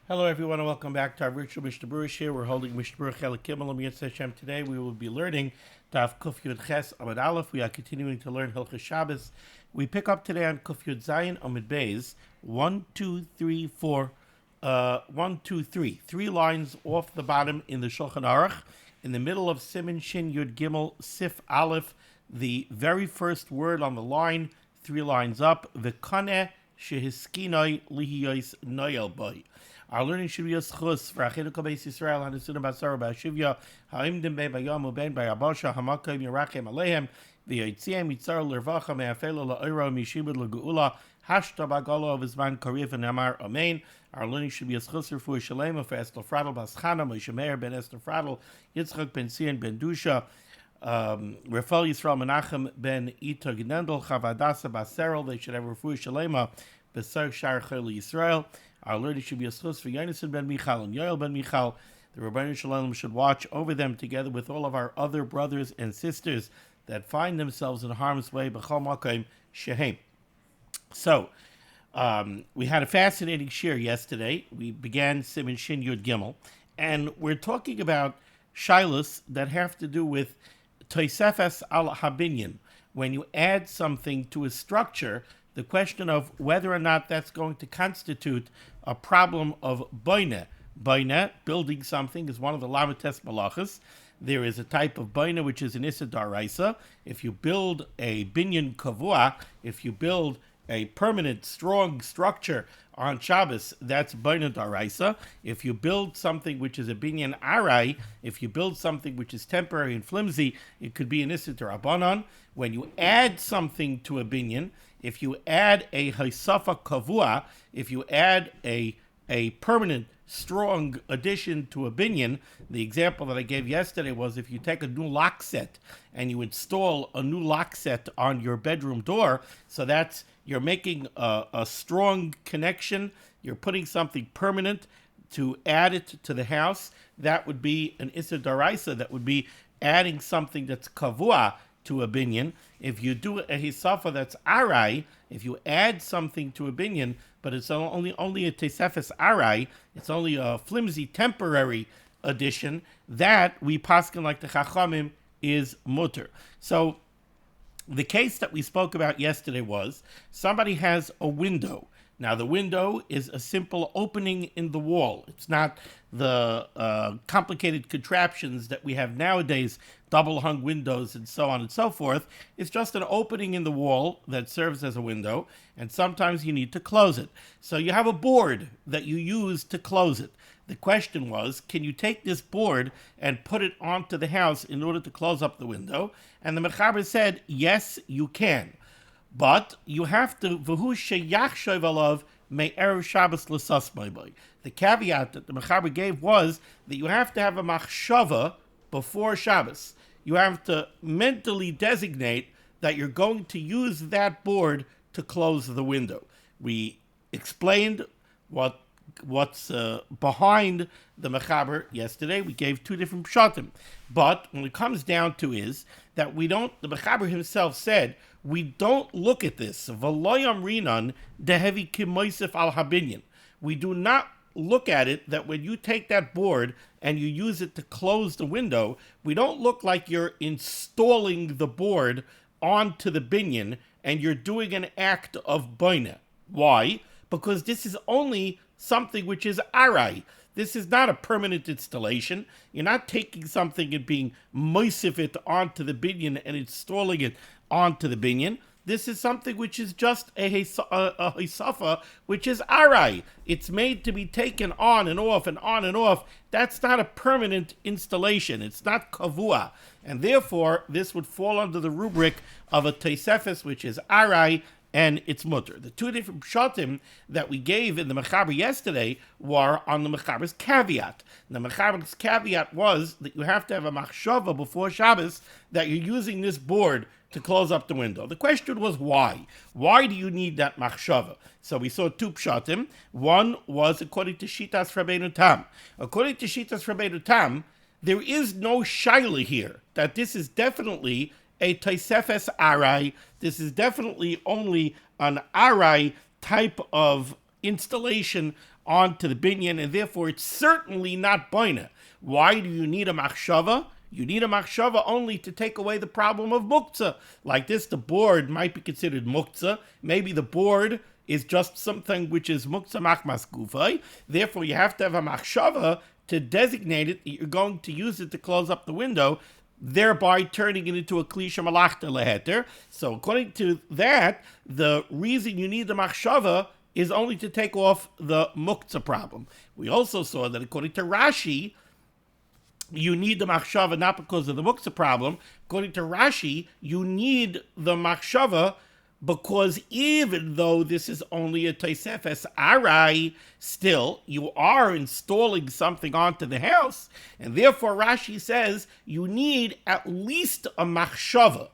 Hello, everyone, and welcome back to our virtual Mishnah Berurah here. We're holding Mishnah Berurah Chelik Gimel and Mitzvah Hashem. Today we will be learning Daf Kuf Yud Ches Amud Aleph. We are continuing to learn Hilchos Shabbos. We pick up today on Kuf Yud Zayin Amud Beis 1, 2, 3, 4. 1, 2, 3. 3 lines off the bottom in the Shulchan Aruch. In the middle of Siman Shin Yud Gimel Sif Aleph, the very first word on the line, 3 lines up, V'kaneh shehiskinoi lihiyos noyel boy. Our learning should be a schus for Achinu Beis Yisrael Hanasuna Basara Ba'Shivya Ha'imdim Be Bayam Uben Bayabasha Hamakim Yerachem Alehem V'Yitziam Yitzar Lervacha Me'afela La'Oira Mishibud L'Geula Hashta Bagalo of Izman Karif and Amar Amen. Our learning should be a schus for Shalema for Esther Fradel Baschana Moshe Meir Ben Esther Fradel Yitzchak Ben Sian Ben Dusha Rafael Yisrael Menachem Ben Ita Gnendel Chavadasa Baserel. They should have refuah Shalema B'Sar Shar Chel Yisrael. Our learning should be a schus for Yonason ben Michal and Yoel ben Michal. The Rabbeinu Shalom should watch over them together with all of our other brothers and sisters that find themselves in harm's way. B'chol makom shehem. So, we had a fascinating shir yesterday. We began Siman Shin Yud Gimel, and we're talking about shilas that have to do with toisefes al habinyan. When you add something to a structure, the question of whether or not that's going to constitute a problem of boine. Boine, building something, is one of the lamites malachas. There is a type of boine which is an issa daraisa. If you build a binyan kavua, if you build a permanent, strong structure on Shabbos, that's boine daraisa. If you build something which is a binyan arai, if you build something which is temporary and flimsy, it could be an issa darabanan. When you add something to a binyan, if you add a haisafa kavua, if you add a permanent, strong addition to a binyan, the example that I gave yesterday was if you take a new lock set and you install a new lock set on your bedroom door, so you're making a strong connection, you're putting something permanent to add it to the house, that would be an issa daraisa, that would be adding something that's kavua to a binyan. If you do a hisafa that's arai, if you add something to a binyan, but it's only a tesefes arai, it's only a flimsy temporary addition, that we paskin like the chachamim is mutter. So the case that we spoke about yesterday was somebody has a window. Now, the window is a simple opening in the wall. It's not the complicated contraptions that we have nowadays, double-hung windows and so on and so forth. It's just an opening in the wall that serves as a window, and sometimes you need to close it. So you have a board that you use to close it. The question was, can you take this board and put it onto the house in order to close up the window? And the Mechaber said, yes, you can. But you have to, v'hu sheyachshav alav me'erev Shabbos l'sasmai boy. The caveat that the Mechaber gave was that you have to have a machshava before Shabbos. You have to mentally designate that you're going to use that board to close the window. We explained what's behind the Mechaber yesterday. We gave 2 different pshatim. But when it comes down to is that the Mechaber himself said, we don't look at this. V'loyam rinan dehevi kimoisef al habinyan. We do not look at it that when you take that board and you use it to close the window, we don't look like you're installing the board onto the binyan and you're doing an act of boine. Why? Because this is only something which is arai. This is not a permanent installation. You're not taking something and being moisif it onto the binyan and installing it onto the binyan. This is something which is just a hisafa, which is arai. It's made to be taken on and off and on and off. That's not a permanent installation. It's not kavua. And therefore, this would fall under the rubric of a teisefes, which is arai, and it's mutter. The 2 different pshatim that we gave in the Mechaber yesterday were on the Mechaber's caveat. The Mechaber's caveat was that you have to have a machshava before Shabbos that you're using this board to close up the window. The question was why? Why do you need that machshava? So we saw 2 pshatim. One was according to Shitas Rabbeinu Tam. According to Shitas Rabbeinu Tam, there is no shaila here, that this is definitely a Taisefes Arai. This is definitely only an Arai type of installation onto the binyan, and therefore it's certainly not boina. Why do you need a machshava? You need a machshava only to take away the problem of muktzah. Like this, the board might be considered muktzah. Maybe the board is just something which is muktzah machmas gufay. Therefore, you have to have a machshava to designate it. You're going to use it to close up the window, thereby turning it into a klisha malachta leheter. So according to that, the reason you need the machshava is only to take off the muktzah problem. We also saw that according to Rashi, you need the machshava not because of the muktzah problem. According to Rashi, you need the machshava because even though this is only a Tosefes Arai, still, you are installing something onto the house, and therefore Rashi says you need at least a machshava,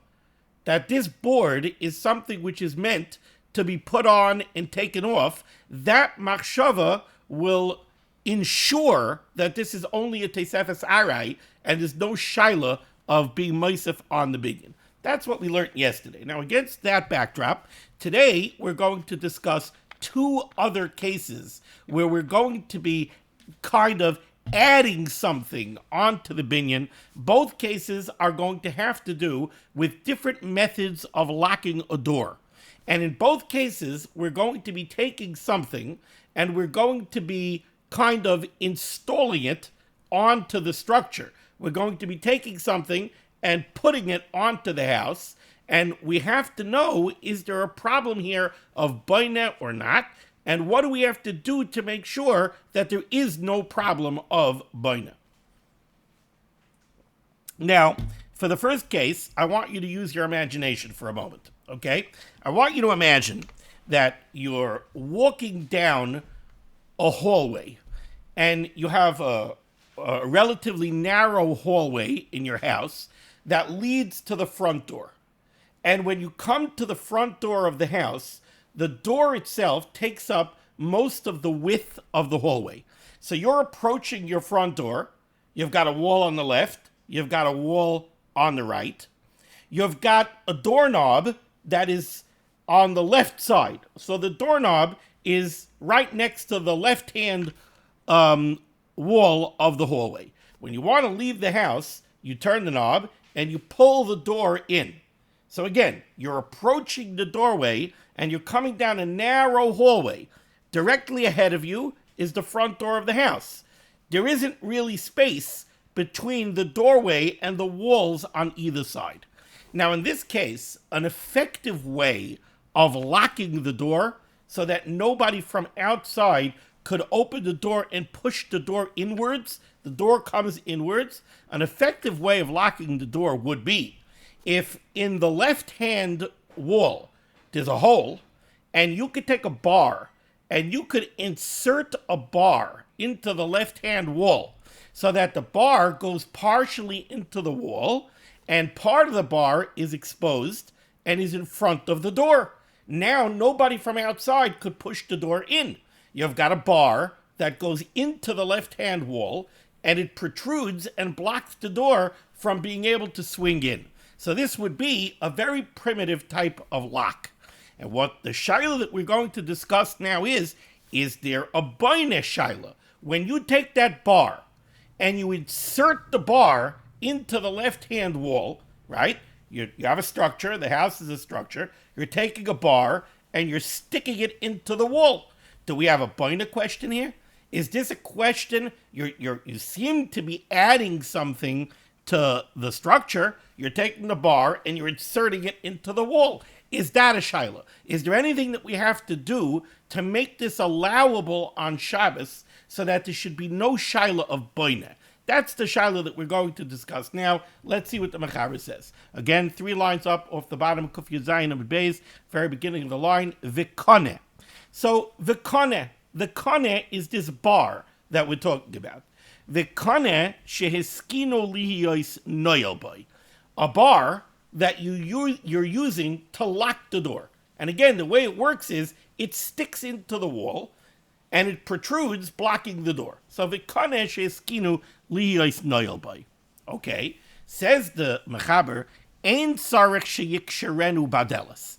that this board is something which is meant to be put on and taken off. That machshava will ensure that this is only a Tosefes Arai, and there's no shaila of being moisef on the binyan. That's what we learned yesterday. Now, against that backdrop, today we're going to discuss two other cases where we're going to be kind of adding something onto the binyan. Both cases are going to have to do with different methods of locking a door. And in both cases, we're going to be taking something and we're going to be kind of installing it onto the structure. We're going to be taking something and putting it onto the house, and we have to know, is there a problem here of boina or not, and what do we have to do to make sure that there is no problem of boina. Now, for the first case, I want you to use your imagination for a moment, okay? I want you to imagine that you're walking down a hallway, and you have a relatively narrow hallway in your house that leads to the front door. And when you come to the front door of the house, the door itself takes up most of the width of the hallway. So you're approaching your front door. You've got a wall on the left. You've got a wall on the right. You've got a doorknob that is on the left side. So the doorknob is right next to the left-hand wall of the hallway. When you want to leave the house, you turn the knob and you pull the door in. So again, you're approaching the doorway and you're coming down a narrow hallway. Directly ahead of you is the front door of the house. There isn't really space between the doorway and the walls on either side. Now in this case, an effective way of locking the door so that nobody from outside could open the door and push the door inwards, the door comes inwards. An effective way of locking the door would be if in the left-hand wall there's a hole, and you could take a bar and you could insert a bar into the left-hand wall so that the bar goes partially into the wall and part of the bar is exposed and is in front of the door. Now nobody from outside could push the door in. You've got a bar that goes into the left-hand wall, and it protrudes and blocks the door from being able to swing in. So this would be a very primitive type of lock. And what the shaila that we're going to discuss now is there a boine shaila? When you take that bar and you insert the bar into the left-hand wall, right? You have a structure, the house is a structure, you're taking a bar and you're sticking it into the wall. Do we have a boina question here? Is this a question? You seem to be adding something to the structure. You're taking the bar and you're inserting it into the wall. Is that a shaila? Is there anything that we have to do to make this allowable on Shabbos so that there should be no shaila of boina? That's the shaila that we're going to discuss now. Let's see what the Mechaber says. Again, 3 lines up off the bottom, Kuf Yud Zayin Amud Beis, very beginning of the line, V'koneh. So the koneh is this bar that we're talking about. The koneh shehiskino lihiyos noyel boy, a bar that you're using to lock the door. And again, the way it works is it sticks into the wall and it protrudes, blocking the door. So the koneh shehiskino lihiyos noyel boy. Okay, says the Mechaber, ein sarich sheyiksherenu badelas.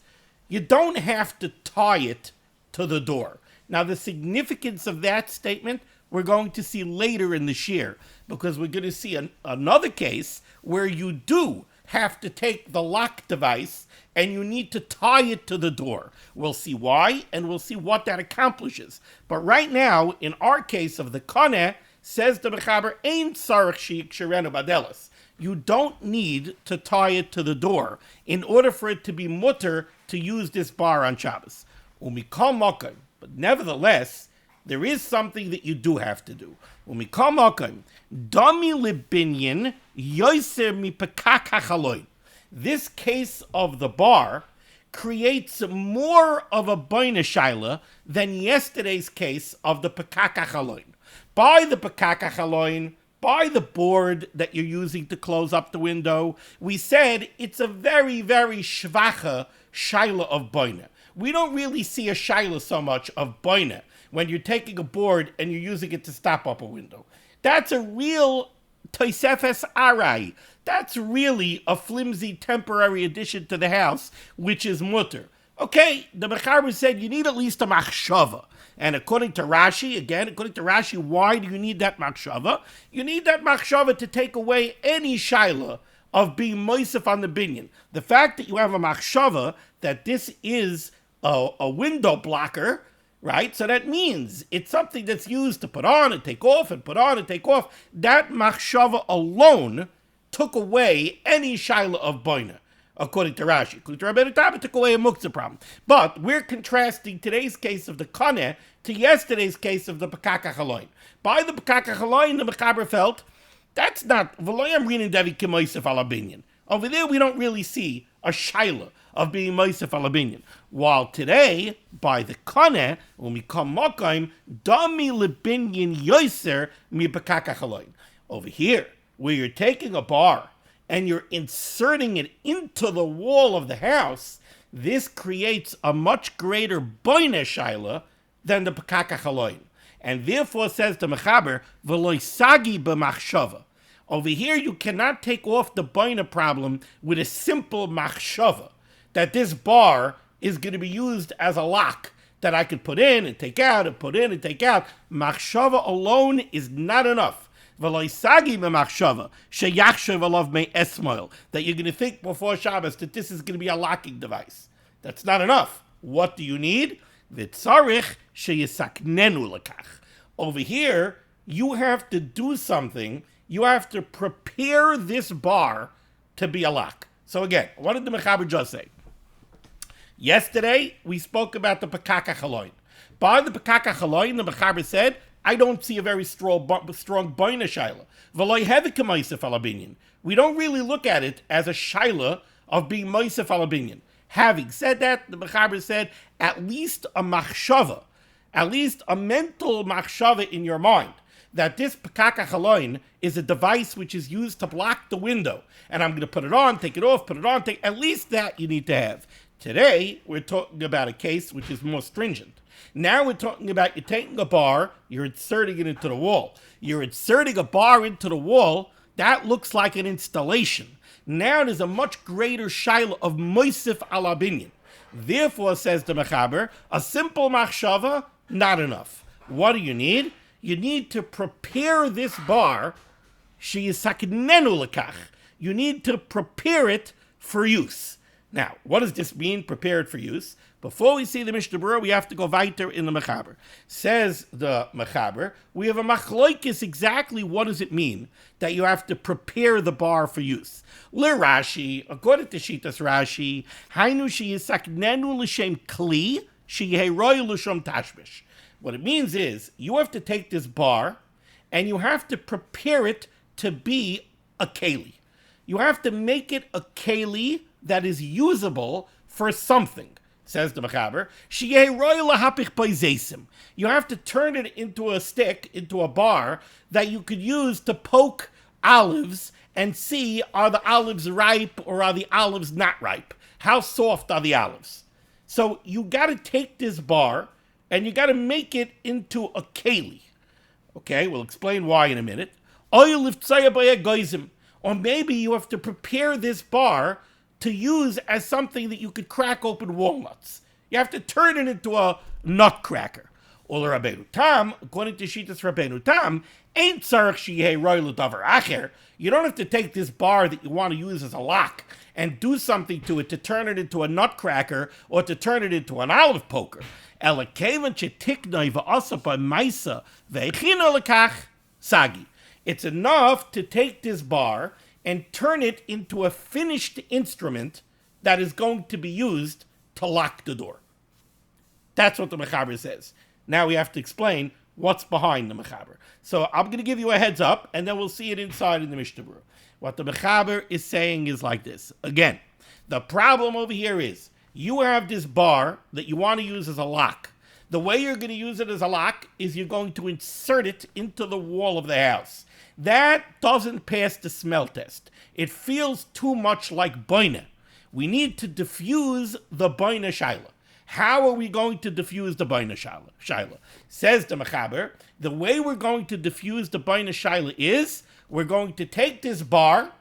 You don't have to tie it to the door. Now, the significance of that statement we're going to see later in the shir, because we're going to see another case where you do have to take the lock device and you need to tie it to the door. We'll see why, and we'll see what that accomplishes. But right now, in our case of the koneh, says the mechaber, ein tzarich sheyiksherenu badelis. You don't need to tie it to the door in order for it to be mutter to use this bar on Shabbos. Umikol mokim, but nevertheless, there is something that you do have to do. Umikol mokim, dami libinyan yoser mipekak hachaloin. This case of the bar creates more of a boina shaila than yesterday's case of the pekak hachaloin. By the pekak hachaloin, by the board that you're using to close up the window, we said it's a very, very shvacha shaila of boina. We don't really see a shaila so much of boina when you're taking a board and you're using it to stop up a window. That's a real toisefes arai. That's really a flimsy temporary addition to the house, which is mutter. Okay, the mechaber said you need at least a machshava. And according to Rashi, why do you need that machshava? You need that machshava to take away any shaila of being moisef on the binyan. The fact that you have a machshava, that this is a window blocker, right? So that means it's something that's used to put on and take off and put on and take off. That machshava alone took away any shaila of boina, according to Rashi. According to Rabbeinu Tam, it took away a muktzah problem. But we're contrasting today's case of the koneh to yesterday's case of the pekak hachaloin. By the pekak hachaloin, the mechaber felt, that's not, v'loyam rinin devi kemoisef ala binyan. Over there, we don't really see a shaila of being moisef ala binyan. While today, by the koneh, when we come mokaim, dami lebinyan yoser mi pekak hachaloin. Over here, where you're taking a bar and you're inserting it into the wall of the house, this creates a much greater boina shaila than the pekak hachaloin. And therefore, says the mechaber, v'loi sagi b'machshava. Over here, you cannot take off the boina problem with a simple machshava, that this bar is going to be used as a lock that I could put in and take out and put in and take out. Machshava alone is not enough. That you're going to think before Shabbos that this is going to be a locking device. That's not enough. What do you need? Over here, you have to do something. You have to prepare this bar to be a lock. So again, what did the mechaber just say? Yesterday, we spoke about the pekak hachaloin. By the pekak hachaloin, the mechaber said, I don't see a very strong boina shaila. V'loy hevik moisef ala binyan. We don't really look at it as a shaila of being moisef ala binyan. Having said that, the mechaber said, at least a machshava, at least a mental machshava in your mind, that this pekak hachaloin is a device which is used to block the window, and I'm going to put it on, take it off, put it on, at least that you need to have. Today, we're talking about a case which is more stringent. Now we're talking about you're taking a bar, you're inserting it into the wall. You're inserting a bar into the wall, that looks like an installation. Now there's a much greater shaila of moisef ala binyan. Therefore, says the mechaber, a simple machshava, not enough. What do you need? You need to prepare this bar, sheyisaknenu lekach. You need to prepare it for use. Now, what does this mean, prepare it for use? Before we see the Mishnah Berurah, we have to go weiter in the mechaber. Says the mechaber, we have a machloikis exactly what does it mean that you have to prepare the bar for use. Rashi, according to Shitas Rashi, hainu sheyisaknenu l'shem kli, sheyeheroi l'shem tashmish. What it means is, you have to take this bar, and you have to prepare it to be a keli. You have to make it a keli that is usable for something. Says the mechaber, you have to turn it into a stick, into a bar, that you could use to poke olives and see, are the olives ripe or are the olives not ripe? How soft are the olives? So you got to take this bar and you got to make it into a keli. Okay, we'll explain why in a minute. Or maybe you have to prepare this bar to use as something that you could crack open walnuts. You have to turn it into a nutcracker. Or Rabbeinu Tam, according to Shitas Rabbeinu Tam, ain't tzarich sheyeh roy l'davar acher. You don't have to take this bar that you want to use as a lock and do something to it to turn it into a nutcracker or to turn it into an olive poker. Ela kevan shetiknoi v'asa b'maisa ve'echino lekach sagi. It's enough to take this bar and turn it into a finished instrument that is going to be used to lock the door. That's what the Mechaber says. Now we have to explain what's behind the Mechaber. So I'm going to give you a heads up, and then we'll see it inside in the Mishnah Berurah. What the Mechaber is saying is like this. Again, the problem over here is you have this bar that you want to use as a lock. The way you're going to use it as a lock is you're going to insert it into the wall of the house. That doesn't pass the smell test. It feels too much like boina. We need to diffuse the boina shaila. How are we going to diffuse the boina shaila? Says the Mechaber, the way we're going to diffuse the boina shaila is we're going to take this bar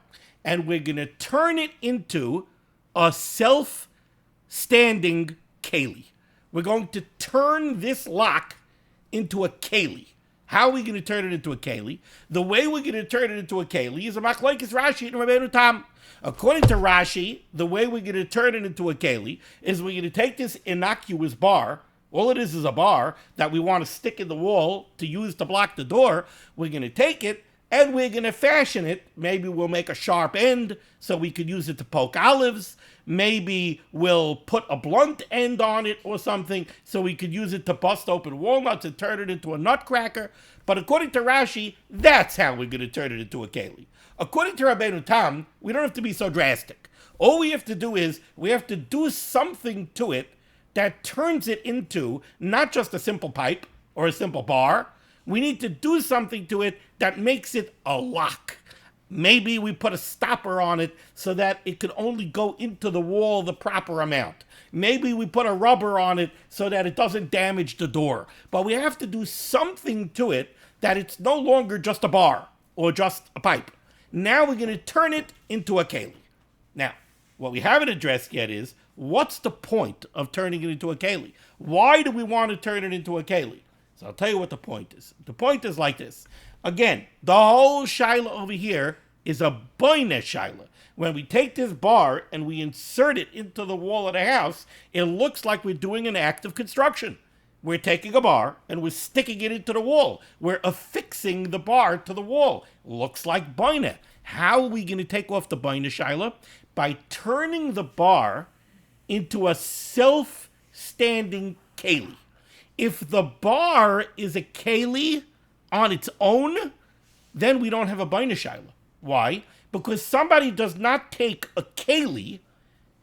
and we're going to turn it into a self-standing keli. We're going to turn this lock into a keli. How are we going to turn it into a keli? The way we're going to turn it into a keli is a machlokes Rashi and Rabbeinu Tam. According to Rashi, the way we're going to turn it into a keli is we're going to take this innocuous bar. All it is a bar that we want to stick in the wall to use to block the door. We're going to take it and we're going to fashion it. Maybe we'll make a sharp end so we could use it to poke olives. Maybe we'll put a blunt end on it or something so we could use it to bust open walnuts and turn it into a nutcracker. But according to Rashi, that's how we're going to turn it into a keli. According to Rabbeinu Tam, we don't have to be so drastic. All we have to do is we have to do something to it that turns it into not just a simple pipe or a simple bar. We need to do something to it that makes it a lock. Maybe we put a stopper on it so that it could only go into the wall the proper amount. Maybe we put a rubber on it so that it doesn't damage the door. But we have to do something to it that it's no longer just a bar or just a pipe. Now we're going to turn it into a keli. Now, what we haven't addressed yet is, what's the point of turning it into a keli? Why do we want to turn it into a keli? So I'll tell you what the point is. The point is like this. Again, the whole shaila over here is a boina shaila. When we take this bar and we insert it into the wall of the house, it looks like we're doing an act of construction. We're taking a bar and we're sticking it into the wall. We're affixing the bar to the wall. Looks like boina. How are we going to take off the boina shaila? By turning the bar into a self-standing keli. If the bar is a keli on its own, then we don't have a boina shaila. Why? Because somebody does not take a keli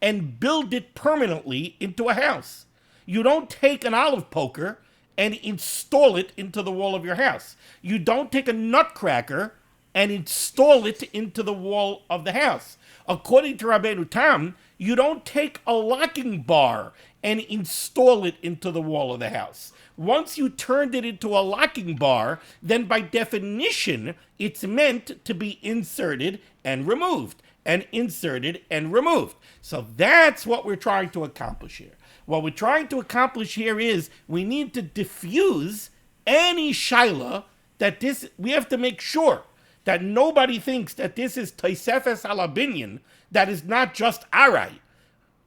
and build it permanently into a house. You don't take an olive poker and install it into the wall of your house. You don't take a nutcracker and install it into the wall of the house. According to Rabbeinu Tam, you don't take a locking bar and install it into the wall of the house. Once you turned it into a locking bar, then by definition, it's meant to be inserted and removed, and inserted and removed. So that's what we're trying to accomplish here. What we're trying to accomplish here is we need to diffuse any shaila that this, we have to make sure that nobody thinks that this is Tosefes Alabinyan, that is not just Arai.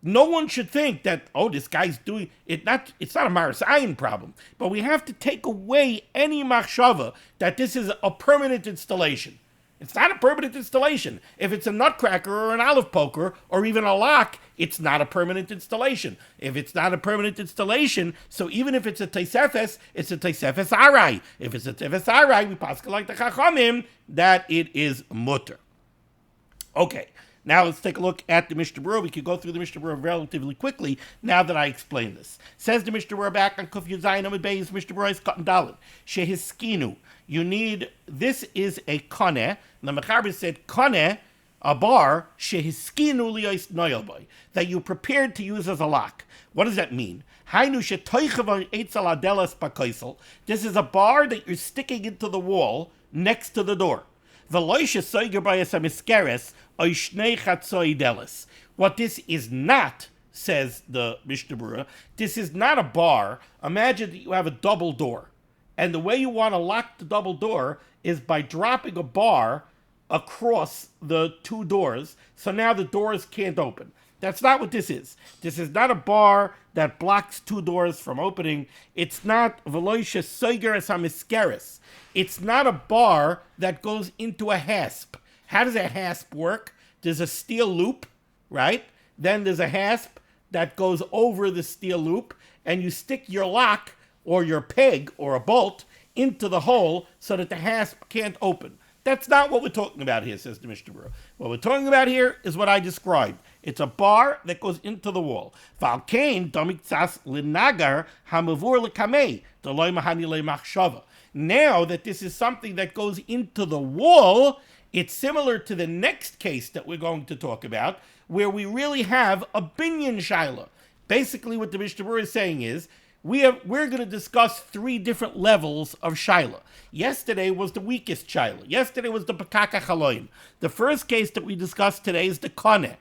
No one should think that, oh, this guy's doing it. It's not a Maris Ayin problem, but we have to take away any machshava that this is a permanent installation. It's not a permanent installation. If it's a nutcracker or an olive poker or even a lock, it's not a permanent installation. If it's not a permanent installation, so even if it's a Tosefes, it's a Tosefes Arai. If it's a Tosefes Arai, we paskin like the Chachamim that it is mutter. Okay. Now let's take a look at the Mishnah Berurah. We could go through the Mishnah Berurah relatively quickly now that I explained this. Says the Mishnah Berurah back on Kuf Yud Zayin Amud Beis, Mishnah Berurah is cotton dalin. Shehiskinu. You need, this is a koneh. The Mechaber said koneh, a bar, shehiskinu liyos noyel boy, that you prepared to use as a lock. What does that mean? Hainu shetoichav eitzel adelas bakoisel. This is a bar that you're sticking into the wall next to the door. What this is not says the Mishnah Berurah. This is not a bar. Imagine that you have a double door. And the way you want to lock the double door is by dropping a bar across the two doors. So now the doors can't open. That's not what this is. This is not a bar that blocks two doors from opening. It's not veloisha soigeres hamiskeres. It's not a bar that goes into a hasp. How does a hasp work? There's a steel loop, right? Then there's a hasp that goes over the steel loop, and you stick your lock or your peg or a bolt into the hole so that the hasp can't open. That's not what we're talking about here, says the Mishnah Berurah. What we're talking about here is what I described. It's a bar that goes into the wall. Now that this is something that goes into the wall, it's similar to the next case that we're going to talk about, where we really have a binyan shaila. Basically, what the Mishnah Berurah is saying is, we're going to discuss three different levels of shaila. Yesterday was the weakest shaila. Yesterday was the pakaka chaloim. The first case that we discussed today is the koneh.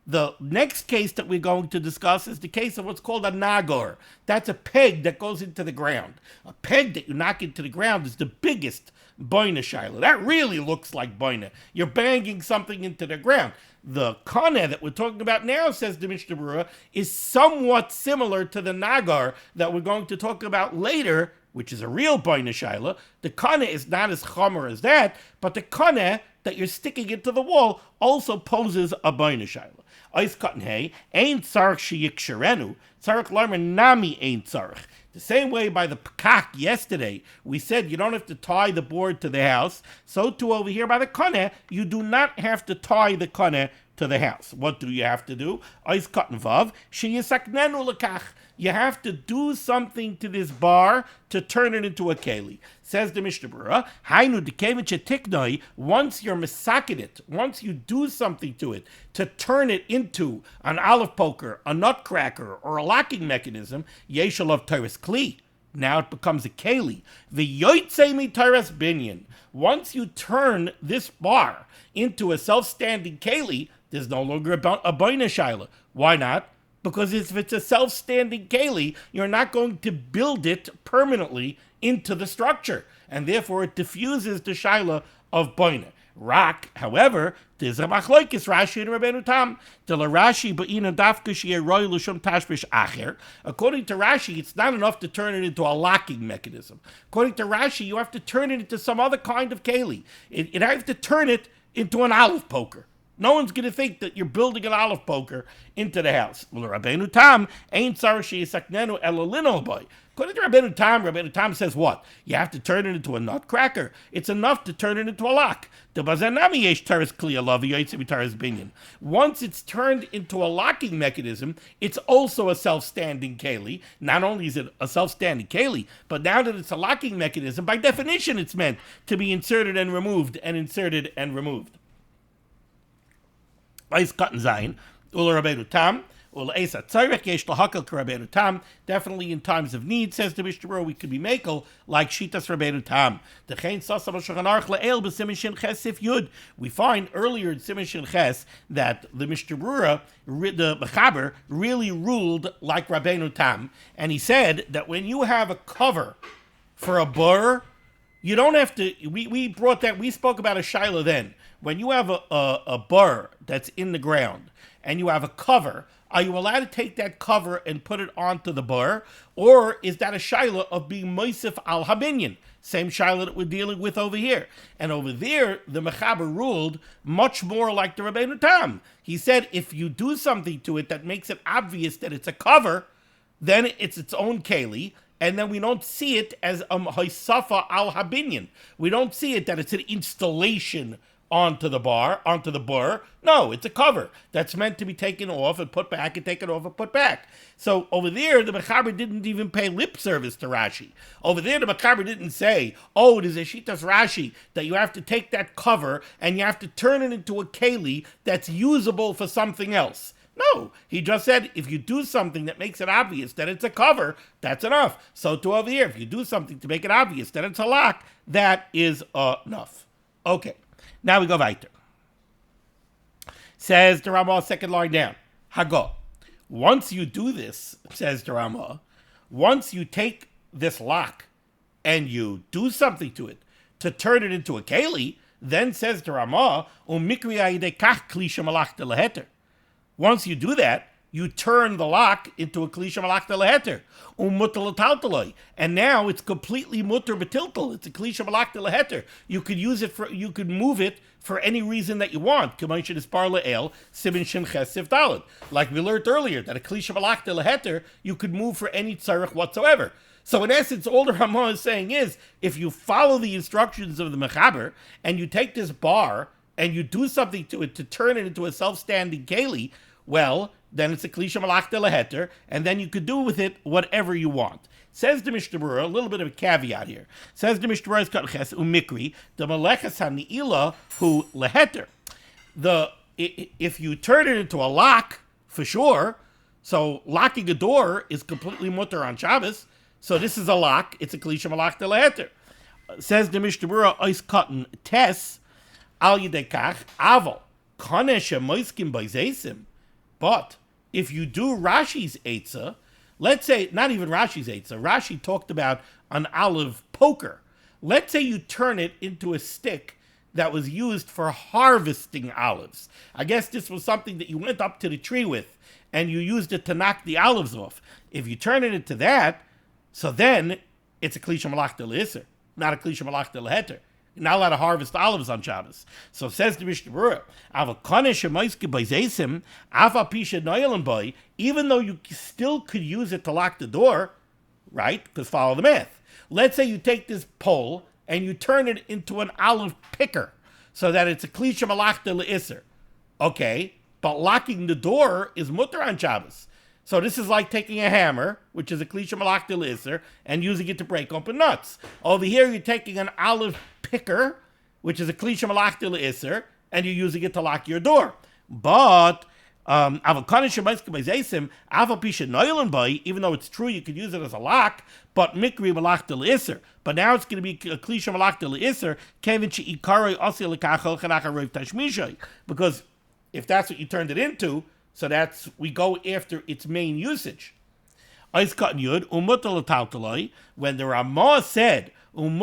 The next case that we're going to discuss is the case of what's called a nagor. That's a peg that goes into the ground. A peg that you knock into the ground is the biggest boina shaila. That really looks like boina. You're banging something into the ground. The koneh that we're talking about now, says the Mishnah Berurah, is somewhat similar to the nagar that we're going to talk about later, which is a real boina shaila. The koneh is not as chomer as that, but the koneh that you're sticking into the wall also poses a boina shaila. Ois katan hey, ein tzarech sheyiksherenu, tzarech larmer nami ein tzarech. The same way by the pakak yesterday, we said you don't have to tie the board to the house. So too over here by the koneh, you do not have to tie the koneh to the house. What do you have to do? Ois katan vav, sheyisaknenu lekach. You have to do something to this bar to turn it into a keli. Says the Mishnah Berurah, Hainu dekevich etiknoi, once you're misakin it, once you do something to it to turn it into an olive poker, a nutcracker, or a locking mechanism, yeshal of teres kli. Now it becomes a keli. The yoytze mi teres binyan. Once you turn this bar into a self-standing keli, there's no longer a boina shaila. Why not? Because if it's a self-standing keli, you're not going to build it permanently into the structure, and therefore it diffuses the shaila of boina. Rak, however, there's a machlokes Rashi and Rabbeinu Tam. Rashi ba'ina dafka she'eroi l'shum tashbish acher. According to Rashi, it's not enough to turn it into a locking mechanism. According to Rashi, you have to turn it into some other kind of keli. You have to turn it into an olive poker. No one's going to think that you're building an olive poker into the house. Well, Rabbeinu Tam ain't tzarech sheyisaknenu ela lino boy. According to Rabbeinu Tam says what? You have to turn it into a nutcracker. It's enough to turn it into a lock. Once it's turned into a locking mechanism, it's also a self-standing keli. Not only is it a self-standing keli, but now that it's a locking mechanism, by definition it's meant to be inserted and removed and inserted and removed. Ice cotton zayin, ula Rabbeinu Tam, ula esa tzarech yesh lahakal k'Rabbeinu Tam. Definitely in times of need, says the Mishnah Berurah, we could be makel like shitas Rabbeinu Tam. Dechein sasam shulchan aruch le'el b'siman shin ches sif yud. We find earlier in siman shin ches that the Mishnah Berurah, the mechaber, really ruled like Rabbeinu Tam, and he said that when you have a cover for a bur, you don't have to. We spoke about a shaila then. When you have a burr that's in the ground and you have a cover, are you allowed to take that cover and put it onto the burr? Or is that a shaila of being moisif al habinyan? Same shaila that we're dealing with over here. And over there, the mechaber ruled much more like the Rabbeinu Tam. He said if you do something to it that makes it obvious that it's a cover, then it's its own keli. And then we don't see it as hoisafa al habinyan. We don't see it that it's an installation onto the burr. No, it's a cover that's meant to be taken off and put back and taken off and put back. So over there, the mechaber didn't even pay lip service to Rashi. Over there, the mechaber didn't say, it is a shitas Rashi that you have to take that cover and you have to turn it into a keli that's usable for something else. No, he just said, if you do something that makes it obvious that it's a cover, that's enough. So too over here, if you do something to make it obvious that it's a lock, that is enough. Okay. Now we go weiter. Says the Ramah, second line down. Hago. Once you do this, says the Ramah, once you take this lock and you do something to it to turn it into a keli, then says the Ramah, once you do that, you turn the lock into a klisha malachta leheter. And now it's completely mutter betiltel. It's a klisha malachta leheter. You could use it for, you could move it for any reason that you want. Like we learned earlier, that a klisha malachta leheter, you could move for any tzarech whatsoever. So in essence, all the Ramah is saying is, if you follow the instructions of the Mechaber, and you take this bar, and you do something to it to turn it into a self-standing keli, well, then it's a klisha malachta leheter, and then you could do with it whatever you want. Says the Mishnah Berurah, a little bit of a caveat here. Says the Mishnah Berurah, umikri, the meleches hani'ila hu leheter. If you turn it into a lock, for sure, so locking a door is completely mutter on Shabbos, so this is a lock, it's a klisha malachta leheter. Says the Mishnah Berurah, ois cotton tes, al yedekach, aval, kaneh shemoiskim b'zeisim. But if you do Rashi's Eitzah, let's say, not even Rashi's Eitzah, Rashi talked about an olive poker. Let's say you turn it into a stick that was used for harvesting olives. I guess this was something that you went up to the tree with, and you used it to knock the olives off. If you turn it into that, so then it's a klisha malachta le'isr, not a klisha malachta leheter. You're not allowed to harvest olives on Shabbos. So says the Mishnah Berurah, even though you still could use it to lock the door, right? Because follow the math. Let's say you take this pole and you turn it into an olive picker so that it's a klisha malachta le'isr. Okay, but locking the door is mutter on Shabbos. So this is like taking a hammer, which is a klisha malachta le'isr, and using it to break open nuts. Over here, you're taking an olive picker, which is a klisha malachta le'isr, and you're using it to lock your door. But even though it's true you could use it as a lock, but mikri malachta le'isr. But now it's going to be a klisha malachta le'isr, because if that's what you turned it into, so that's, we go after its main usage. When the Ramah said, when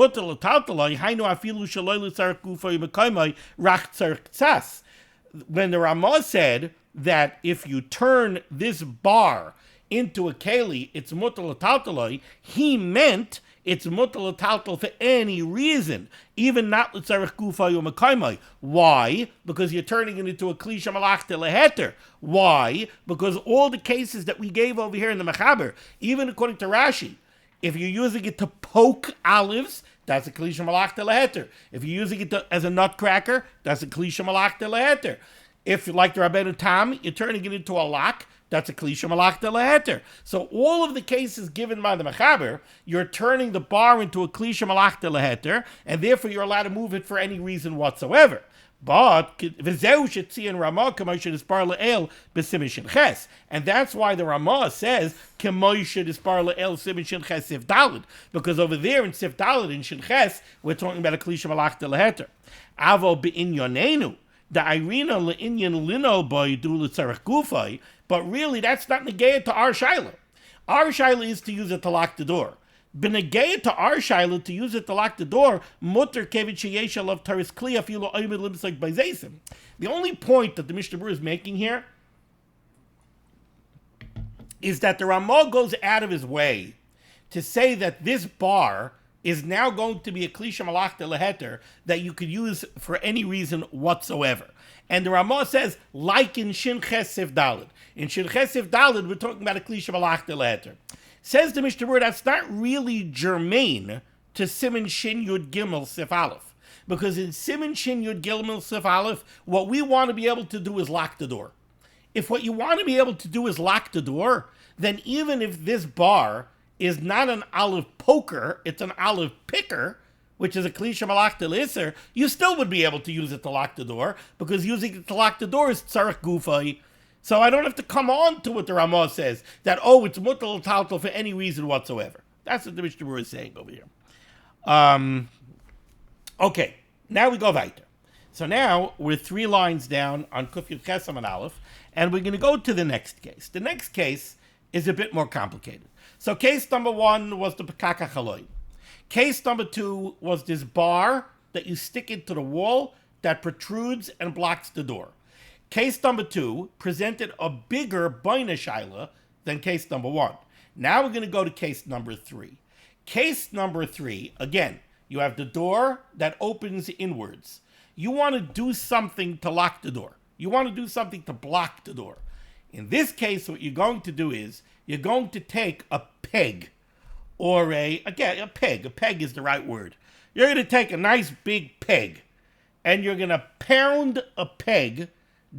the Ramah said that if you turn this bar into a keli, it's mutal taltaloi, he meant it's mutal taltal for any reason, even not l'tzarech gufa yomakaymai. Why? Because you're turning it into a klisha malachta leheter. Why? Because all the cases that we gave over here in the Mechaber, even according to Rashi, if you're using it to poke olives, that's a klisha malachta leheter. If you're using it as a nutcracker, that's a klisha malachta leheter. If, like the Rabbeinu Tam, you're turning it into a lock, that's a klisha malachta leheter. So all of the cases given by the Mechaber, you're turning the bar into a klisha malachta leheter, and therefore you're allowed to move it for any reason whatsoever. But and that's why the Ramah says because over there in Sif Daled in Shin Ches, we're talking about a klisha malachta leheter. Avo b'inyanenu the irina le'inyan lino boy du l'tzarech gufay, but really that's not negayah to our shaila. Our shaila is to use it to lock the door. Benegayah to our shaila to use it to lock the door, mutter kevit sheyesh alav taris kli afilu oimid limsek b'zeisim. The only point that the Mishnah Berurah is making here is that the Ramah goes out of his way to say that this bar is now going to be a klisha malachta leheter that you could use for any reason whatsoever. And the Ramah says, like in Shin Ches Sif Daled. In Shin Ches Sif Daled, we're talking about a klisha malachta leheter. Says the Mishnah Berurah, that's not really germane to Siman Shin Yud Gimel Sif Aleph. Because in Siman Shin Yud Gimel Sif Aleph, what we want to be able to do is lock the door. If what you want to be able to do is lock the door, then even if this bar is not an olive poker, it's an olive picker, which is a klisha malachta le'isr, you still would be able to use it to lock the door, because using it to lock the door is tzarech gufay. So I don't have to come on to what the Ramah says, that, oh, it's mutal taltal for any reason whatsoever. That's what the Mishnah Berurah is saying over here. Okay, now we go weiter. So now we're 3 lines down on Kuf Yud Ches Amud Aleph, and we're going to go to the next case. The next case is a bit more complicated. So case number 1 was the Pekaka Chaloy. Case number 2 was this bar that you stick into the wall that protrudes and blocks the door. Case number 2 presented a bigger Boina Shaila than case number 1. Now we're going to go to case number 3. Case number 3, again, you have the door that opens inwards. You want to do something to lock the door. You want to do something to block the door. In this case, what you're going to do is you're going to take a peg, or a peg. A peg is the right word. You're going to take a nice big peg, and you're going to pound a peg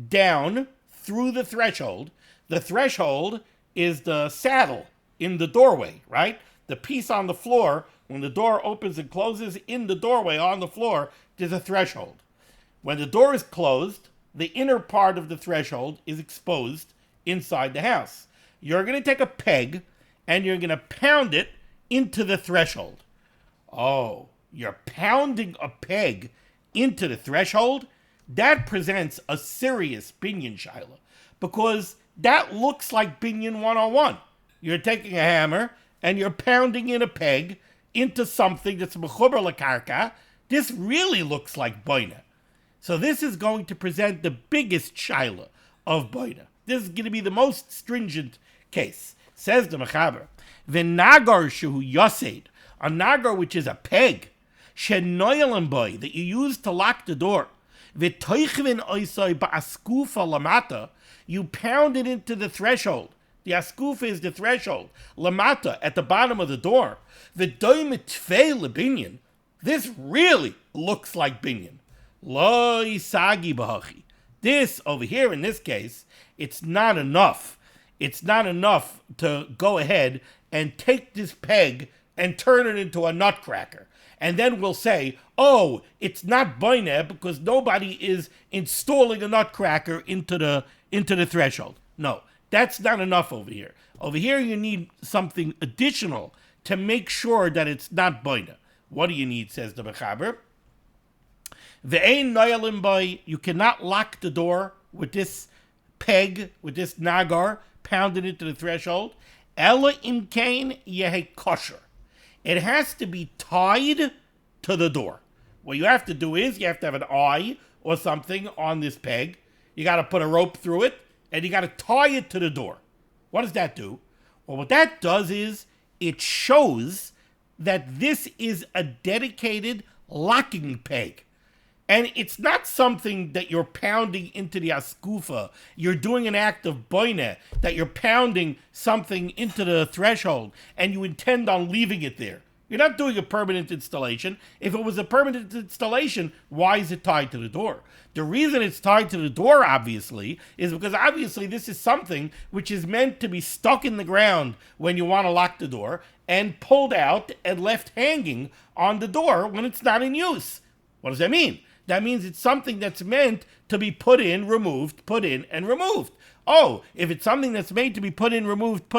down through the threshold. The threshold is the saddle in the doorway, right? The piece on the floor, when the door opens and closes in the doorway on the floor, there's a threshold. When the door is closed, the inner part of the threshold is exposed inside the house. You're going to take a peg and you're going to pound it into the threshold. Oh, you're pounding a peg into the threshold? That presents a serious binyan shaila, because that looks like binyan 101. You're taking a hammer and you're pounding in a peg into something that's mechuber lakarka. This really looks like boina. So this is going to present the biggest shaila of boina. This is going to be the most stringent case. Says the mechaber, v'nagar shehu yosed, a nagar which is a peg, shenoyelim boy, that you use to lock the door, v'toichvin oisoi ba'askufa lamata, you pound it into the threshold. The askufa is the threshold, lamata, at the bottom of the door. V'doimet tfei lebinyan. This really looks like binyan. Lo isagi bahachi. This over here in this case, it's not enough. It's not enough to go ahead and take this peg and turn it into a nutcracker. And then we'll say, oh, it's not boineh because nobody is installing a nutcracker into the threshold. No, that's not enough over here. Over here you need something additional to make sure that it's not boineh. What do you need, says the Mechaber? Ve'ein noyalim boy, you cannot lock the door with this peg, with this nagar, pounded into the threshold. Ella imkain yehe kosher. It has to be tied to the door. What you have to do is you have to have an eye or something on this peg. You got to put a rope through it, and you got to tie it to the door. What does that do? Well, what that does is it shows that this is a dedicated locking peg. And it's not something that you're pounding into the askufa. You're doing an act of boineh, that you're pounding something into the threshold, and you intend on leaving it there. You're not doing a permanent installation. If it was a permanent installation, why is it tied to the door? The reason it's tied to the door, obviously, is because obviously this is something which is meant to be stuck in the ground when you want to lock the door, and pulled out and left hanging on the door when it's not in use. What does that mean? That means it's something that's meant to be put in, removed, put in, and removed. Oh, if it's something that's made to be put in, removed,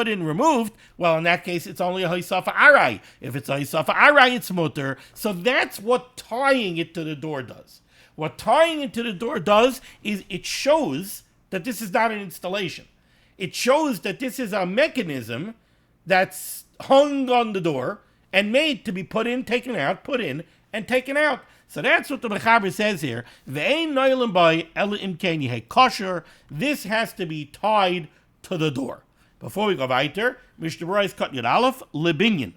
well, in that case, it's only a haisafa arai. If it's a haisafa arai, it's mutter. So that's what tying it to the door does. What tying it to the door does is it shows that this is not an installation. It shows that this is a mechanism that's hung on the door and made to be put in, taken out, put in, and taken out. So that's what the Mechaber says here. Ve'ein noyalim by ela imkain yehe kosher. This has to be tied to the door. Before we go weiter, Mishnah Berurah is Kuf Yud Aleph lebinyan.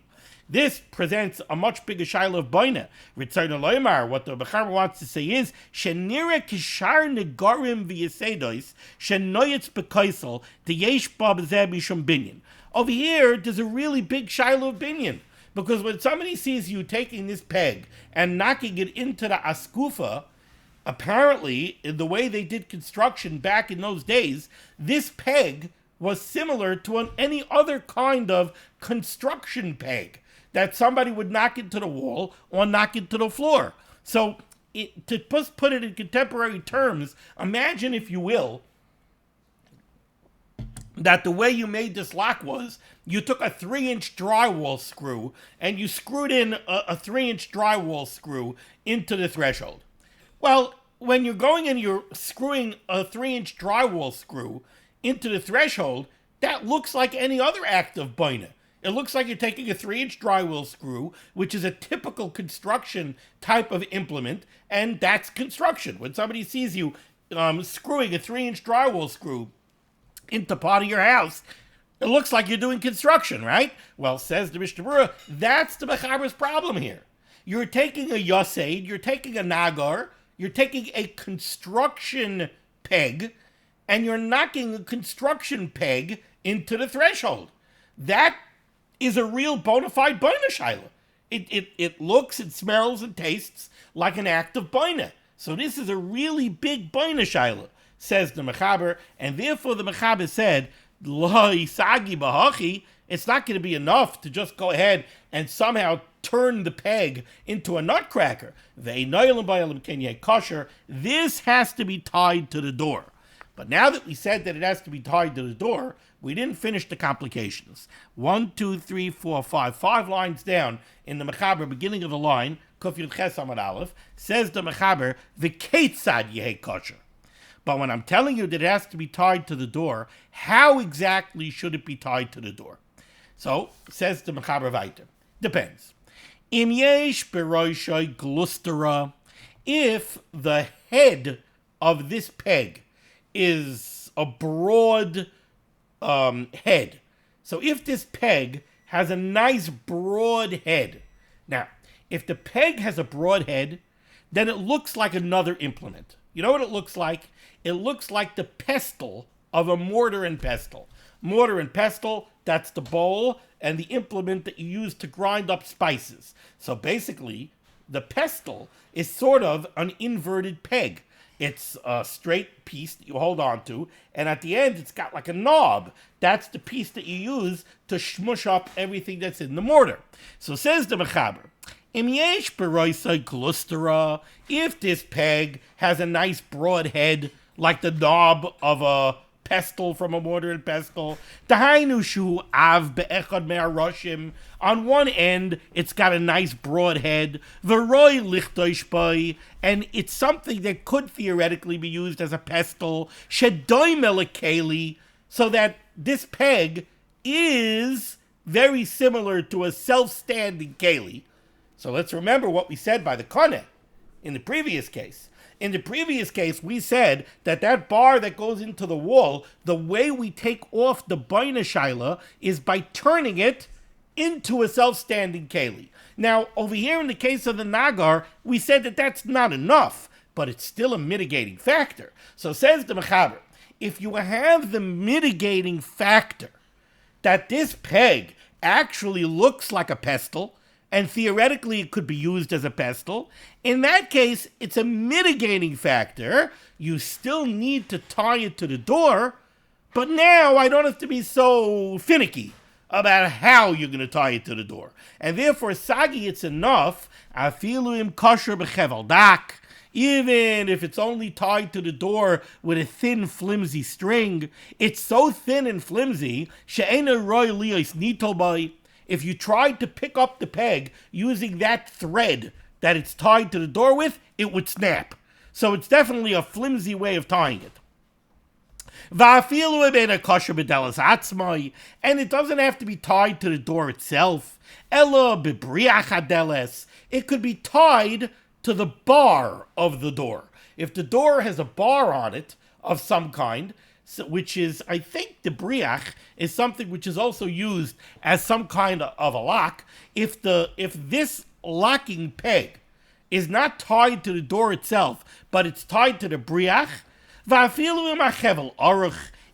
This presents a much bigger shaila of boineh. Ritzayna loymar. What the Mechaber wants to say is shenira kishar negarim v'yesedos shenoyetz bekoisel deyesh ba b'zeh mishum binyan. Over here, there's a really big shaila of binyan. Because when somebody sees you taking this peg and knocking it into the askufa, apparently, in the way they did construction back in those days, this peg was similar to any other kind of construction peg that somebody would knock into the wall or knock into the floor. So, to put it in contemporary terms, imagine, if you will, that the way you made this lock was you took a 3-inch drywall screw and you screwed in a 3-inch drywall screw into the threshold. Well, when you're going and you're screwing a 3-inch drywall screw into the threshold, that looks like any other act of boina. It looks like you're taking a 3-inch drywall screw, which is a typical construction type of implement, and that's construction. When somebody sees you screwing a 3-inch drywall screw into part of your house, it looks like you're doing construction, right? Well, says the Mishnah Berurah, that's the Mechaber's problem here. You're taking a Yoseid, you're taking a Nagar, you're taking a construction peg, and you're knocking a construction peg into the threshold. That is a real bona fide boina shaila. It looks, it smells, and tastes like an act of boina. So this is a really big boina shaila, says the Mechaber, and therefore the Mechaber said, Lo isagi bahachi, it's not going to be enough to just go ahead and somehow turn the peg into a nutcracker. This has to be tied to the door. But now that we said that it has to be tied to the door, we didn't finish the complications. 1, 2, 3, 4, 5. 5 lines down in the Mechaber, beginning of the line, Kuf Yud Ches Amud Aleph, says the Mechaber, V'keitzad yehei kosher. But when I'm telling you that it has to be tied to the door, how exactly should it be tied to the door? So, says the Mechaber weiter. Depends. Im yesh beroishai glustera, if the head of this peg is a broad head. So if this peg has a nice broad head. Now, if the peg has a broad head, then it looks like another implement. You know what it looks like? It looks like the pestle of a mortar and pestle. Mortar and pestle, that's the bowl and the implement that you use to grind up spices. So basically, the pestle is sort of an inverted peg. It's a straight piece that you hold on to, and at the end, it's got like a knob. That's the piece that you use to shmush up everything that's in the mortar. So says the Mechaber, Im yesh beroisai glustera, if this peg has a nice broad head, like the knob of a pestle from a mortar and pestle, dahainu shu av be'echad me'aroshim, on one end, it's got a nice broad head, v'roi lichtoish bai, and it's something that could theoretically be used as a pestle, shedoim elekeli, so that this peg is very similar to a self-standing keli. So let's remember what we said by the Koneh in the previous case. In the previous case, we said that that bar that goes into the wall, the way we take off the boina shaila is by turning it into a self-standing keli. Now, over here in the case of the Nagar, we said that that's not enough, but it's still a mitigating factor. So says the Mechaber, if you have the mitigating factor that this peg actually looks like a pestle, and theoretically it could be used as a pestle, in that case, it's a mitigating factor. You still need to tie it to the door, but now I don't have to be so finicky about how you're going to tie it to the door. And therefore, Sagi, it's enough, afilu im kosher b'chevel dak, even if it's only tied to the door with a thin, flimsy string, it's so thin and flimsy, she'ena roy liyos nitol bai. If you tried to pick up the peg using that thread that it's tied to the door with, it would snap. So it's definitely a flimsy way of tying it. And it doesn't have to be tied to the door itself. It could be tied to the bar of the door. If the door has a bar on it of some kind, which is, I think the briach is something which is also used as some kind of a lock. If this locking peg is not tied to the door itself, but it's tied to the briach,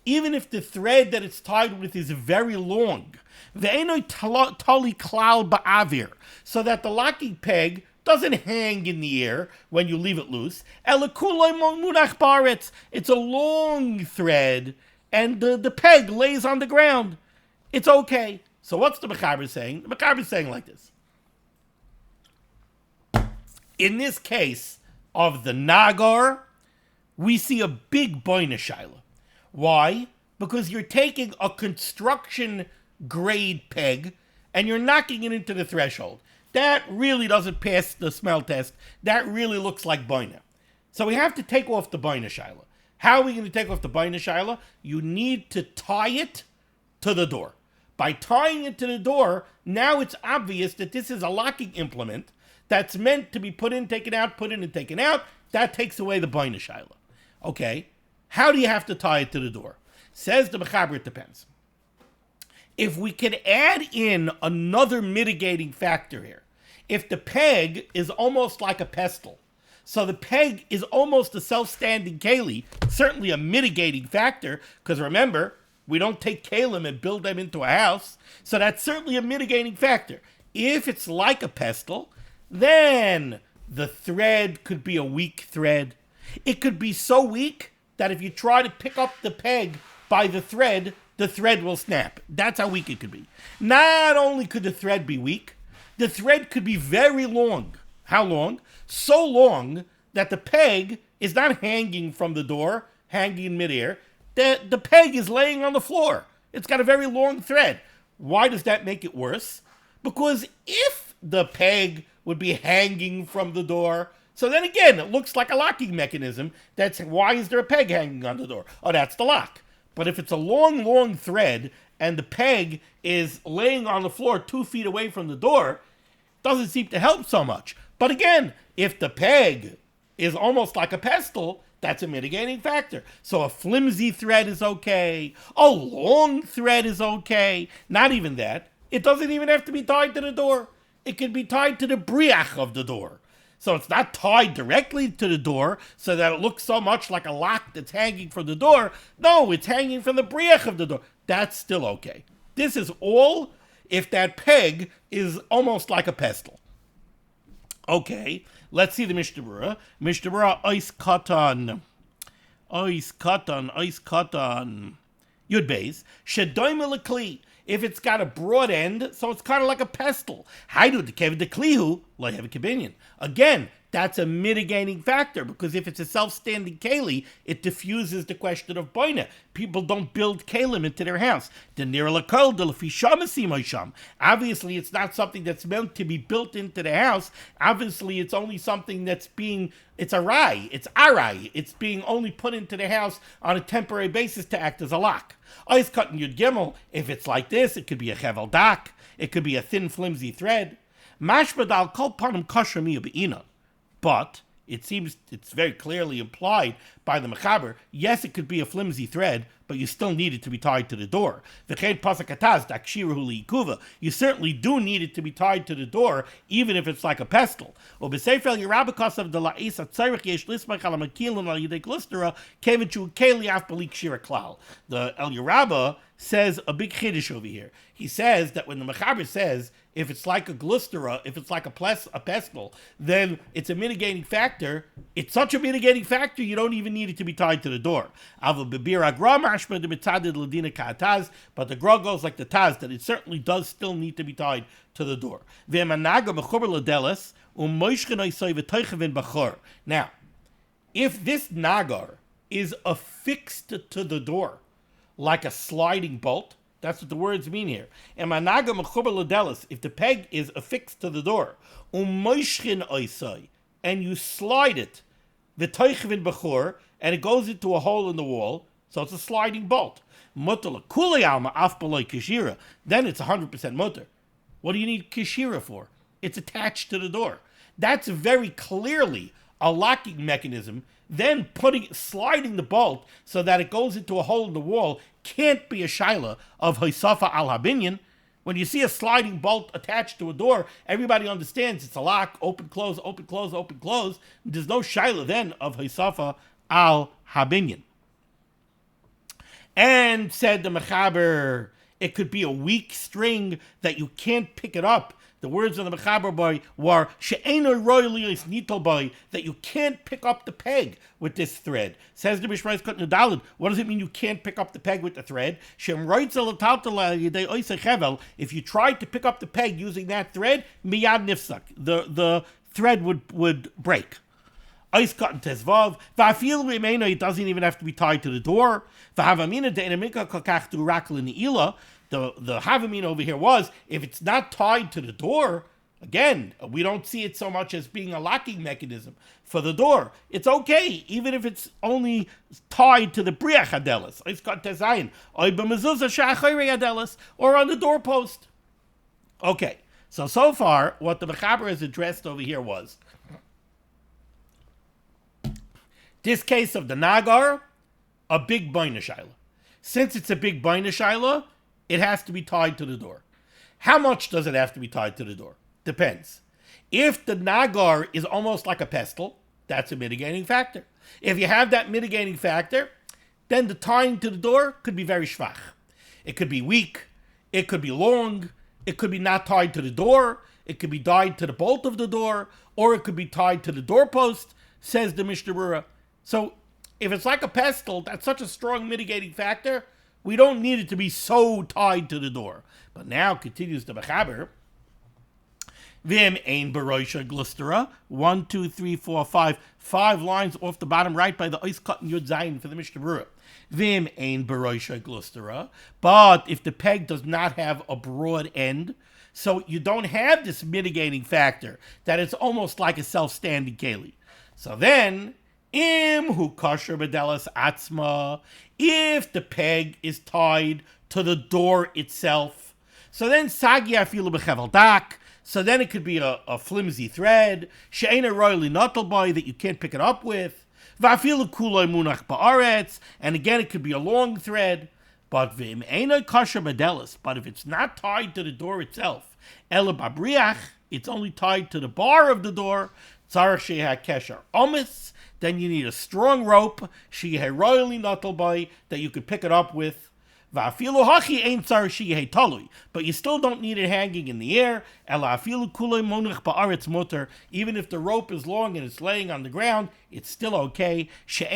even if the thread that it's tied with is very long, so that the locking peg doesn't hang in the air when you leave it loose. It's a long thread, and the peg lays on the ground. It's okay. So what's the Mechaber saying? The Mechaber is saying like this. In this case of the Nagar, we see a big boina shaila. Why? Because you're taking a construction grade peg and you're knocking it into the threshold. That really doesn't pass the smell test. That really looks like boina. So we have to take off the Baina Shaila. How are we going to take off the Baina Shaila? You need to tie it to the door. By tying it to the door, now it's obvious that this is a locking implement that's meant to be put in, taken out, put in, and taken out. That takes away the Baina Shaila. Okay, how do you have to tie it to the door? Says the Mechaber, it depends. If we can add in another mitigating factor here, if the peg is almost like a pestle, so the peg is almost a self-standing keli, certainly a mitigating factor, because remember, we don't take kalim and build them into a house, so that's certainly a mitigating factor. If it's like a pestle, then the thread could be a weak thread. It could be so weak that if you try to pick up the peg by the thread will snap. That's how weak it could be. Not only could the thread be weak, the thread could be very long. How long? So long that the peg is not hanging from the door, hanging in midair. The peg is laying on the floor. It's got a very long thread. Why does that make it worse? Because if the peg would be hanging from the door, so then again, it looks like a locking mechanism. That's why is there a peg hanging on the door? Oh, that's the lock. But if it's a long, long thread and the peg is laying on the floor 2 feet away from the door, doesn't seem to help so much. But again, if the peg is almost like a pestle, that's a mitigating factor. So a flimsy thread is okay. A long thread is okay. Not even that. It doesn't even have to be tied to the door. It can be tied to the briach of the door. So it's not tied directly to the door so that it looks so much like a lock that's hanging from the door. No, it's hanging from the briach of the door. That's still okay. This is all if that peg is almost like a pestle. Okay, let's see the Mishnah Berurah. Mishnah Berurah, ois katan. Yud beis. Shedoime lekli. If it's got a broad end, so it's kind of like a pestle. Haidu dekev deklihu lo have a kibinyan. Again, that's a mitigating factor because if it's a self-standing keli, it diffuses the question of boina. People don't build kelim into their house. Obviously, it's not something that's meant to be built into the house. Obviously, it's only something it's arai. It's being only put into the house on a temporary basis to act as a lock. Ice cutting Yud Gimel, if it's like this, it could be a chevel dak, it could be a thin, flimsy thread. Mashbadal kol panim kasher miya be'ina. But it seems it's very clearly implied by the Mechaber, yes, it could be a flimsy thread, but you still need it to be tied to the door. You certainly do need it to be tied to the door, even if it's like a pestle. The El Yerabba says a big chiddush over here. He says that when the Mechaber says, if it's like a glustera, if it's like a pestle, then it's a mitigating factor. It's such a mitigating factor, you don't even need it to be tied to the door. But the Gra goes like the Taz, that it certainly does still need to be tied to the door. Now, if this nagar is affixed to the door, like a sliding bolt, that's what the words mean here. If the peg is affixed to the door, and you slide it, and it goes into a hole in the wall, so it's a sliding bolt. Then it's 100% mutter. What do you need kishira for? It's attached to the door. That's very clearly a locking mechanism. Then sliding the bolt so that it goes into a hole in the wall can't be a shaila of Hisafa al Habinyan. When you see a sliding bolt attached to a door, everybody understands it's a lock, open, close, open, close, open, close. There's no shaila then of Hisafa al Habinyan. And said the Mechaber, it could be a weak string that you can't pick it up. The words of the Mechaber boy were she'eino royalius nitol boy, that you can't pick up the peg with this thread. Says the Mishmais Kut Nudalid, what does it mean you can't pick up the peg with the thread? If you tried to pick up the peg using that thread, miyad nifsak, the thread would break. Ice cut and tezvav. Va'afil remeno, it doesn't even have to be tied to the door. V'havamina de'enamika kakach tu rakl in the ila. The Havamina over here was, if it's not tied to the door, Again, we don't see it so much as being a locking mechanism for the door. It's okay, even if it's only tied to the briach hadelis, or on the doorpost. Okay, so far, what the Mechaber has addressed over here was this case of the Nagar, a big Baina Shaila. Since it's a big Baina Shaila, it has to be tied to the door. How much does it have to be tied to the door? Depends. If the Nagar is almost like a pestle, that's a mitigating factor. If you have that mitigating factor, then the tying to the door could be very shvach. It could be weak, it could be long, it could be not tied to the door, it could be tied to the bolt of the door, or it could be tied to the doorpost, says the Mishnah Berurah. So if it's like a pestle, that's such a strong mitigating factor, we don't need it to be so tied to the door. But now, continues the Mechaber, Vim ein beroisha glustera. 1, 2, 3, 4, 5. 5 lines off the bottom right by the ice cut and Yud Zayin for the Mishnah Berurah. Vim ein beroisha glustera. But if the peg does not have a broad end, so you don't have this mitigating factor that it's almost like a self-standing keli. So then, im hu kosher bedelas atzma. If the peg is tied to the door itself, so then sagia afilu bechevel dak. So then it could be a flimsy thread, she'ena royally natalbai, that you can't pick it up with, va'afilu kuloi munach ba'aretz, and again it could be a long thread, but v'im ena kasher medelis, but if it's not tied to the door itself, ela babriach, it's only tied to the bar of the door, tzarech she'ha kesher omis, then you need a strong rope, she'ha royally natalbai, that you could pick it up with, but you still don't need it hanging in the air. Even if the rope is long and it's laying on the ground, it's still okay. The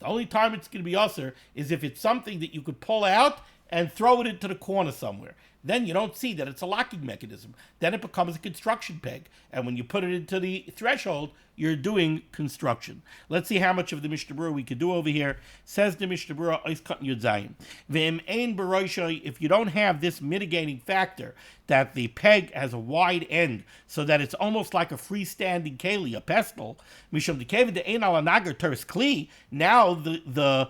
only time it's going to be usher is if it's something that you could pull out and throw it into the corner somewhere. Then you don't see that it's a locking mechanism. Then it becomes a construction peg. And when you put it into the threshold, you're doing construction. Let's see how much of the Mishnah Berurah we could do over here. Says the Mishnah Berurah, Ois Kat Yud Zayin. V'im ein beroisha, if you don't have this mitigating factor, that the peg has a wide end, so that it's almost like a freestanding keli, a pestle, mishum dekevid de ein ala nagar teres kli, now the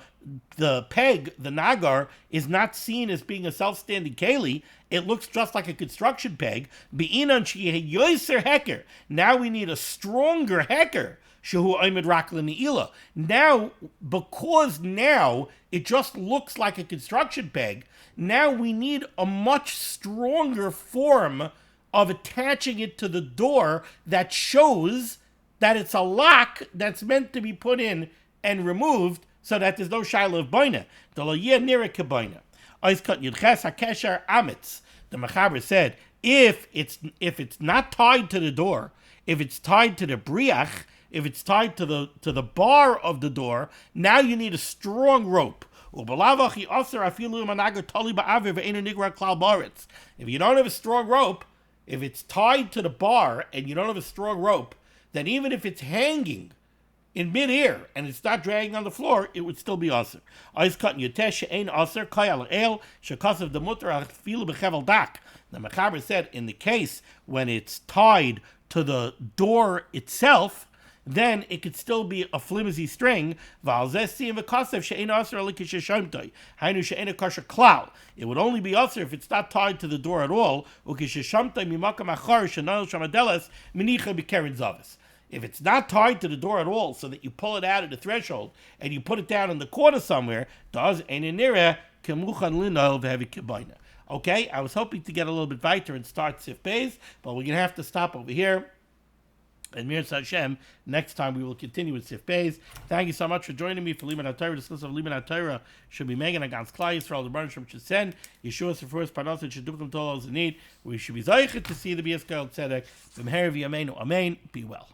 peg, the nagar, is not seen as being a self-standing keli. It looks just like a construction peg. Be'inan she'yeh yoser heker. Now we need a stronger heker. Shehu oimid rak l'ne'ila. Now, because now it just looks like a construction peg, now we need a much stronger form of attaching it to the door that shows that it's a lock that's meant to be put in and removed, so that there's no shaila of boina. The lo yeh nira keboina. Ois kat yudches hakesher amitz. The Mechaber said, if it's not tied to the door, if it's tied to the briach, if it's tied to the bar of the door, now you need a strong rope. If you don't have a strong rope, if it's tied to the bar and you don't have a strong rope, then even if it's hanging in mid-air and it's not dragging on the floor, it would still be aser. The Mechaber said, in the case when it's tied to the door itself, then it could still be a flimsy string. It would only be aser if it's not tied to the door at all. If it's not tied to the door at all, so that you pull it out at the threshold and you put it down in the corner somewhere, okay, I was hoping to get a little bit weiter and start Sif Beis, but we're going to have to stop over here. And Mir Hashem, next time we will continue with Sif Beis. Thank you so much for joining me for limud HaTorah. Discuss of limud HaTorah should be Megan against Klai Yisrael, the Baruch Shem should send Yeshua Sefuris Parnasa should do them to all those in need. We should be Zayichet to see the B'Yisrael Tzedek. From here, Amen. Be well.